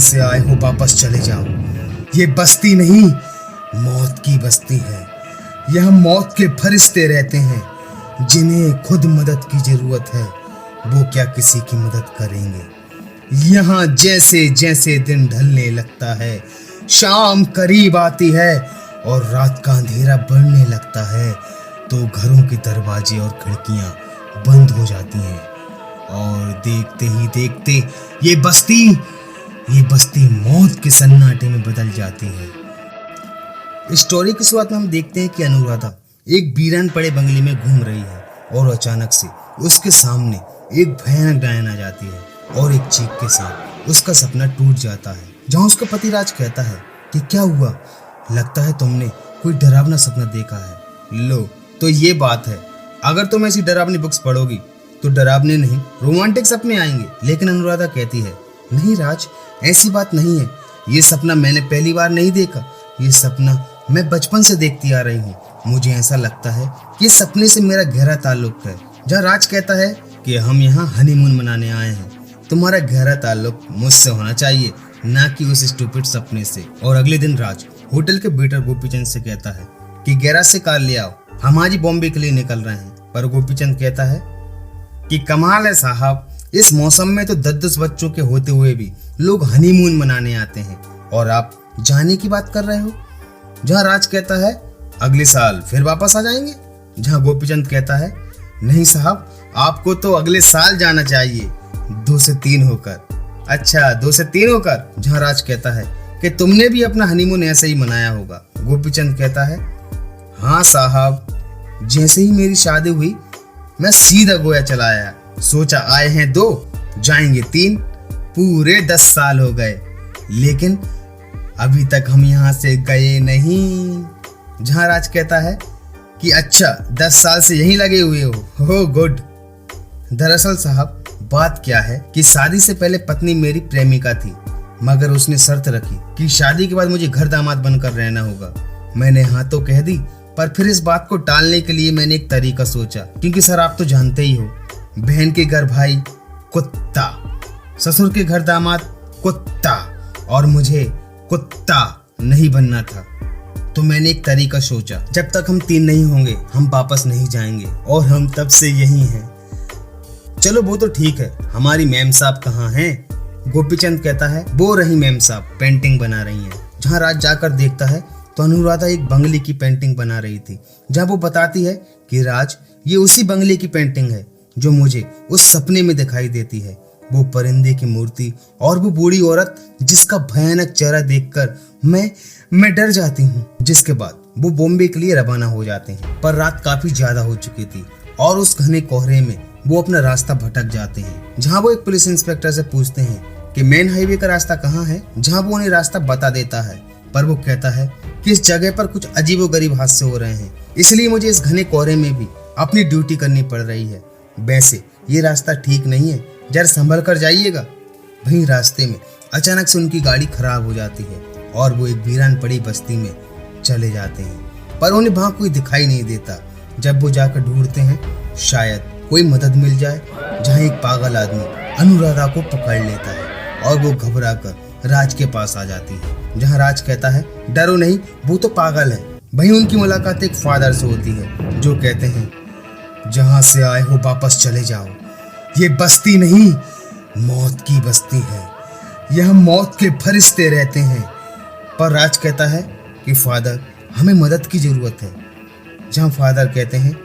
से आए हो वापस चले जाओ। ये बस्ती नहीं, मौत की बस्ती है। यहाँ मौत के फरिश्ते रहते हैं। जिन्हें खुद मदद की जरूरत है वो क्या किसी की मदद करेंगे। यहाँ जैसे जैसे दिन ढलने लगता है, शाम करीब आती है और रात का अंधेरा बढ़ने लगता है, तो घरों के दरवाजे और खिड़कियां बंद हो जाती हैं और देखते ही देखते ये बस्ती मौत के सन्नाटे में बदल जाती है। स्टोरी की शुरुआत में हम देखते हैं कि अनुराधा एक वीरान पड़े बंगले में घूम रही है और अचानक से उसके सामने एक भयानक डायन आ जाती है और एक चीख के साथ उसका सपना टूट जाता है। जहाँ उसका पति राज कहता है कि क्या हुआ, लगता है तुमने कोई डरावना सपना देखा है। लो तो ये बात है, अगर तुम ऐसी डरावनी बुक्स पढ़ोगी तो डरावने नहीं रोमांटिक सपने आएंगे। लेकिन अनुराधा कहती है नहीं राज, ऐसी बात नहीं है। ये सपना मैंने पहली बार नहीं देखा, ये सपना मैं बचपन से देखती आ रही हूँ। मुझे ऐसा लगता है कि सपने से मेरा गहरा ताल्लुक है। जहाँ राज कहता है कि हम यहाँ हनीमून मनाने आए हैं, तुम्हारा गहरा ताल्लुक मुझसे होना चाहिए, ना कि उस स्टूपिड सपने से। और अगले दिन राज होटल के वेटर गोपीचंद से कहता है कि गैराज से कार ले आओ, हम आज ही बॉम्बे के लिए निकल रहे हैं। पर गोपीचंद कहता है कि कमाल है साहब, इस मौसम में तो 10-10 बच्चों के होते हुए भी लोग हनीमून मनाने आते हैं और आप जाने की बात कर रहे हो। जहाँ राज कहता है अगले साल फिर वापस आ जाएंगे। जहाँ गोपीचंद कहता है नहीं साहब, आपको तो अगले साल जाना चाहिए, 2 से 3 होकर। अच्छा 2 से 3 होकर। जहाँ राज कहता है कि तुमने भी अपना हनीमून ऐसे ही मनाया होगा। गोपीचंद कहता है हाँ साहब, जैसे ही मेरी शादी हुई मैं सीधा गोया चला आया, सोचा आए हैं 2 जाएंगे 3, पूरे 10 साल हो गए, लेकिन अभी तक हम यहाँ से गए नहीं। जहाँ राज कहता है कि अच्छा 10 साल से यहीं लगे हुए हो गुड। दरअसल साहब बात क्या है कि शादी से पहले पत्नी मेरी प्रेमिका थी, मगर उसने शर्त रखी कि शादी के बाद मुझे घर दामाद बनकर रहना होगा। मैंने हाँ तो कह दी, पर फिर इस बात को टालने के लिए मैंने एक तरीका सोचा, क्योंकि सर आप तो जानते ही हो, बहन के घर भाई कुत्ता, ससुर के घर दामाद कुत्ता, और मुझे कुत्ता नहीं बनना था। तो मैंने एक तरीका सोचा, जब तक हम 3 नहीं होंगे हम वापस नहीं जाएंगे, और हम तब से यही हैं। चलो वो तो ठीक है, हमारी मैम साहब कहाँ हैं? गोपीचंद कहता है वो रही मैम साहब, पेंटिंग बना रही हैं। जहाँ राज जाकर देखता है तो अनुराधा एक बंगले की पेंटिंग बना रही थी। जहाँ वो बताती है कि राज ये उसी बंगले की पेंटिंग है जो मुझे उस सपने में दिखाई देती है। वो परिंदे की मूर्ति और वो बूढ़ी औरत जिसका भयानक चेहरा देखकर मैं डर जाती हूँ। जिसके बाद वो बॉम्बे के लिए रवाना हो जाते हैं। पर रात काफी ज्यादा हो चुकी थी और उस घने कोहरे में वो अपना रास्ता भटक जाते हैं। जहाँ वो एक पुलिस इंस्पेक्टर से पूछते हैं कि मेन हाईवे का रास्ता कहाँ है। जहाँ वो उन्हें रास्ता बता देता है, पर वो कहता है कि इस जगह पर कुछ अजीबोगरीब हादसे हो रहे हैं, इसलिए मुझे इस घने कोहरे में भी अपनी ड्यूटी करनी पड़ रही है। वैसे ये रास्ता ठीक नहीं है, जरा संभल कर जाइएगा। वहीं रास्ते में अचानक से उनकी गाड़ी खराब हो जाती है और वो एक वीरान पड़ी बस्ती में चले जाते हैं, पर उन्हें वहां कोई दिखाई नहीं देता। जब वो जाकर ढूंढते हैं शायद कोई मदद मिल जाए। जहाँ एक पागल आदमी अनुराधा को पकड़ लेता है और वो घबरा कर राज के पास आ जाती है। जहाँ राज कहता है डरो नहीं, वो तो पागल है। वहीं उनकी मुलाकात एक फादर से होती है जो कहते हैं जहाँ से आए हो वापस चले जाओ। ये बस्ती नहीं, मौत की बस्ती है। यहाँ मौत के फरिश्ते रहते हैं। पर राज कहता है कि फादर हमें मदद की जरूरत है। जहाँ फादर कहते हैं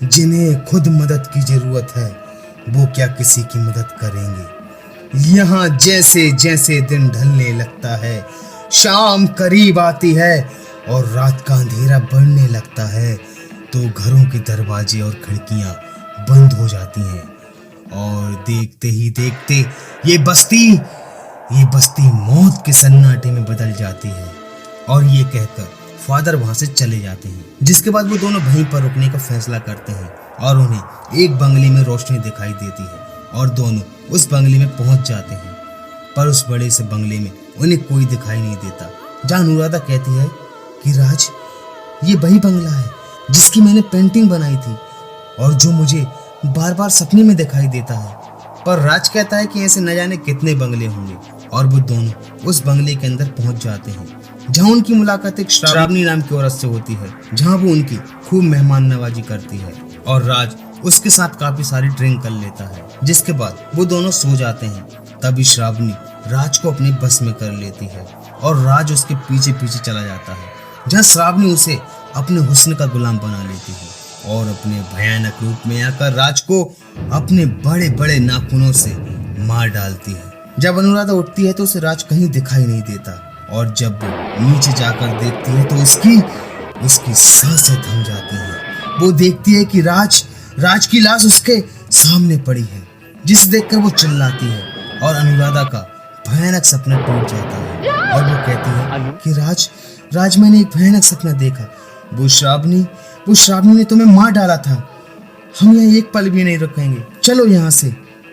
जिन्हें खुद मदद की जरूरत है वो क्या किसी की मदद करेंगे। यहाँ जैसे जैसे दिन ढलने लगता है, शाम करीब आती है और रात का अंधेरा बढ़ने लगता है, तो घरों के दरवाजे और खिड़कियां बंद हो जाती हैं और देखते ही देखते ये बस्ती मौत के सन्नाटे में बदल जाती है। और ये कहकर फादर वहां से चले जाते हैं। जिसके बाद वो दोनों वहीं पर रुकने का फैसला करते हैं और उन्हें एक बंगले में रोशनी दिखाई देती है और दोनों उस बंगले में पहुंच जाते हैं। पर उस बड़े से बंगले में उन्हें कोई दिखाई नहीं देता। जहाँ अनुराधा कहती है कि राज ये वही बंगला है जिसकी मैंने पेंटिंग बनाई थी और जो मुझे बार बार सपने में दिखाई देता है। पर राज कहता है कि ऐसे न जाने कितने बंगले होंगे और वो दोनों उस बंगले के अंदर पहुंच जाते हैं, जहां उनकी मुलाकात एक श्रावणी नाम की औरत से होती है, जहां वो उनकी खूब मेहमान नवाजी करती है और राज उसके साथ काफी सारी ड्रिंक कर लेता है। जिसके बाद वो दोनों सो जाते हैं। तभी श्रावणी राज को अपने बस में कर लेती है और राज उसके पीछे पीछे चला जाता है, जहाँ श्रावणी उसे अपने हुस्न का गुलाम बना लेती है और अपने भयानक रूप में आकर राज को अपने बड़े बड़े नाखूनों से मार डालती है। जब अनुराधा उठती है तो उसे राज कहीं दिखाई नहीं देता और जब वो नीचे जाकर देखती है तो उसकी सांसें थम जाती हैं। वो देखती है कि राज की लाश उसके सामने पड़ी है, जिसे देखकर वो चिल्लाती है और अनुराधा का भयानक सपना टूट जाता है और वो कहती है कि राज मैंने एक भयानक सपना देखा। वो श्रावणी ने तुम्हें मार डाला था। हम यहाँ एक पल भी नहीं रुकेंगे, चलो यहाँ से।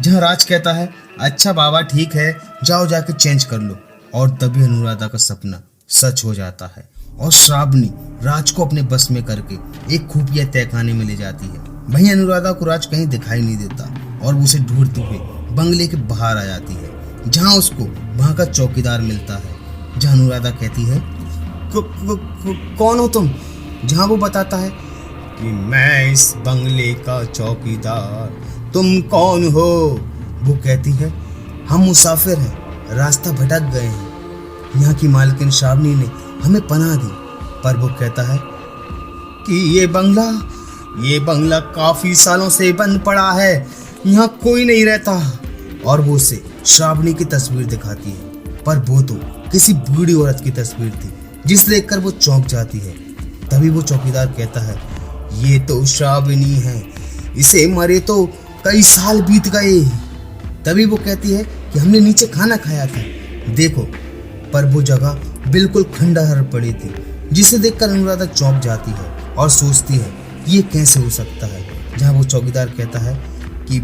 जहाँ राज कहता है अच्छा बाबा ठीक है, जाओ जाके चेंज कर लो। और तभी अनुराधा का सपना सच हो जाता है और श्रावणी राज को अपने बस में करके एक खुफिया तहखाने में ले जाती है। वहीं अनुराधा को राज कहीं दिखाई नहीं देता और वो उसे ढूंढते हुए बंगले के बाहर आ जाती है, जहाँ उसको वहाँ का चौकीदार मिलता है। जहाँ अनुराधा कहती है कौन हो तुम? जहाँ वो बताता है कि मैं इस बंगले का चौकीदार, तुम कौन हो? वो कहती है हम मुसाफिर हैं, रास्ता भटक गए हैं। यहाँ की मालकिन श्रावणी ने हमें पनाह दी। पर वो कहता है कि ये बंगला काफी सालों से बंद पड़ा है, यहाँ कोई नहीं रहता। और वो उसे श्रावणी की तस्वीर दिखाती है, पर वो तो किसी बूढ़ी औरत की तस्वीर थी, जिसे देखकर वो चौंक जाती है। तभी वो चौकीदार कहता है ये तो श्रावणी है, इसे मरे तो कई साल बीत गए। तभी वो कहती है कि हमने नीचे खाना खाया था, देखो। पर वो जगह बिल्कुल खंडहर पड़ी थी, जिसे देखकर अनुराधा चौंक जाती है और सोचती है ये कैसे हो सकता है। जहाँ वो चौकीदार कहता है कि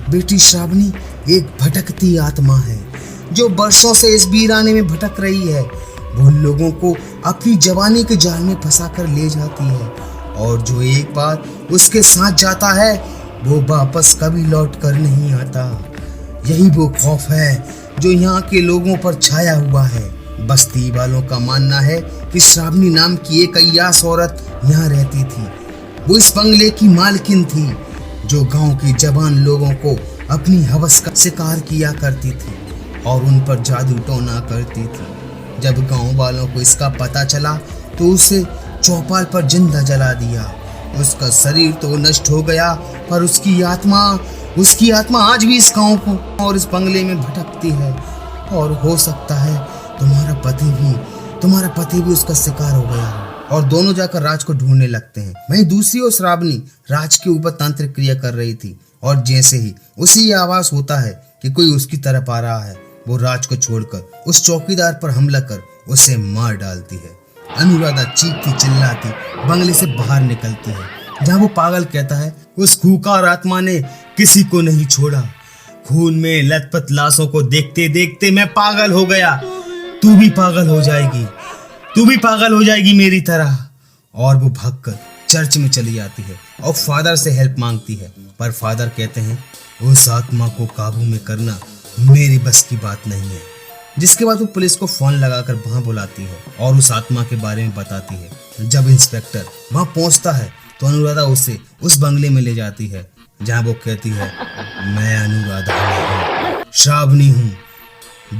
बेटी श्रावणी एक भटकती आत्मा है, जो बरसों से इस वीराने में भटक रही है। वो लोगों को अपनी जवानी के जाल में फंसा कर ले जाती है और जो एक बार उसके साथ जाता है वो वापस कभी लौट कर नहीं आता। यही वो खौफ है जो यहाँ के लोगों पर छाया हुआ है। बस्ती वालों का मानना है कि श्रावणी नाम की एक अय्यास औरत यहाँ रहती थी। वो इस बंगले की मालकिन थी, जो गांव के जवान लोगों को अपनी हवस का शिकार किया करती थी और उन पर जादू टोना करती थी। जब गांव वालों को इसका पता चला तो उसे चौपाल पर जिंदा जला दिया। उसका शरीर तो नष्ट हो गया, पर उसकी आत्मा आज भी इस गांव को और इस बंगले में भटकती है। और हो सकता है तुम्हारा पति भी उसका शिकार हो गया हो। और दोनों जाकर राज को ढूंढने लगते हैं। वहीं दूसरी ओर श्रावणी राज के ऊपर तांत्रिक क्रिया कर रही थी और जैसे ही उसे ये आवाज होता है कि कोई उसकी तरफ आ रहा है, वो राज को छोड़कर उस चौकीदार पर हमला कर उसे मार डालती है। अनुराधा चीखती चिल्लाती बंगले से बाहर निकलती है, जहाँ वो पागल कहता है उस खूंखार आत्मा ने किसी को नहीं छोड़ा। खून में लथपथ लाशों को देखते देखते मैं पागल हो गया। तू भी पागल हो जाएगी मेरी तरह। और वो भागकर चर्च में चली जाती है और फादर से हेल्प मांगती है, पर फादर कहते हैं उस आत्मा को काबू में करना मेरी बस की बात नहीं है। जिसके बाद वो पुलिस को फोन लगाकर वहां बुलाती है और उस आत्मा के बारे में बताती है। जब इंस्पेक्टर वहां पहुंचता है तो अनुराधा उसे उस बंगले में ले जाती है, जहां वो कहती है मैं अनुराधा नहीं, श्रावणी हूँ।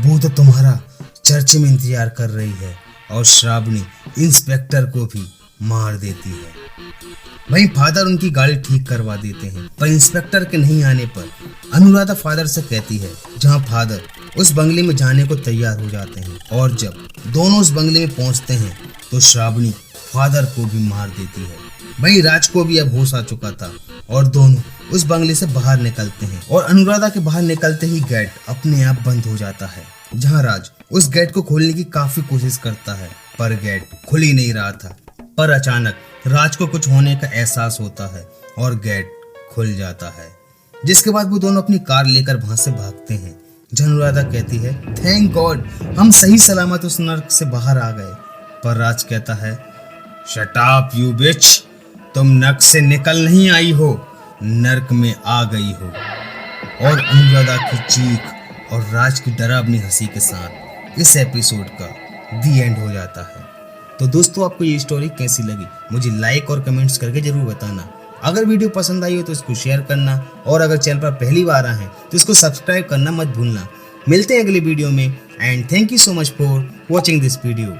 वो तो तुम्हारा चर्च में इंतजार कर रही है। और श्रावणी इंस्पेक्टर को भी मार देती है। वहीं फादर उनकी गाड़ी ठीक करवा देते हैं, पर इंस्पेक्टर के नहीं आने पर अनुराधा फादर से कहती है, जहां फादर उस बंगले में जाने को तैयार हो जाते हैं। और जब दोनों उस बंगले में पहुंचते हैं तो श्रावणी फादर को भी मार देती है। वहीं राज को भी अब होश आ चुका था और दोनों उस बंगले से बाहर निकलते हैं और अनुराधा के बाहर निकलते ही गेट अपने आप बंद हो जाता है। जहां राज उस गेट को खोलने की काफी कोशिश करता है, पर गेट खुल ही नहीं रहा था। पर अचानक राज को कुछ होने का एहसास होता है और गेट खुल जाता है। जिसके बाद वो दोनों अपनी कार लेकर वहां से भागते हैं। अनुराधा कहती है थैंक गॉड हम सही सलामत उस नर्क से बाहर आ गए। पर राज कहता है शट अप यू बिच, तुम नर्क से निकल नहीं आई हो, नर्क में आ गई हो। और अनुराधा की चीख और राज की डरावनी हंसी के साथ इस एपिसोड का दी एंड हो जाता है। तो दोस्तों, आपको ये स्टोरी कैसी लगी मुझे लाइक और कमेंट्स करके जरूर बताना। अगर वीडियो पसंद आई हो तो इसको शेयर करना, और अगर चैनल पर पहली बार आए हैं तो इसको सब्सक्राइब करना मत भूलना। मिलते हैं अगली वीडियो में, and thank you so much for watching this video.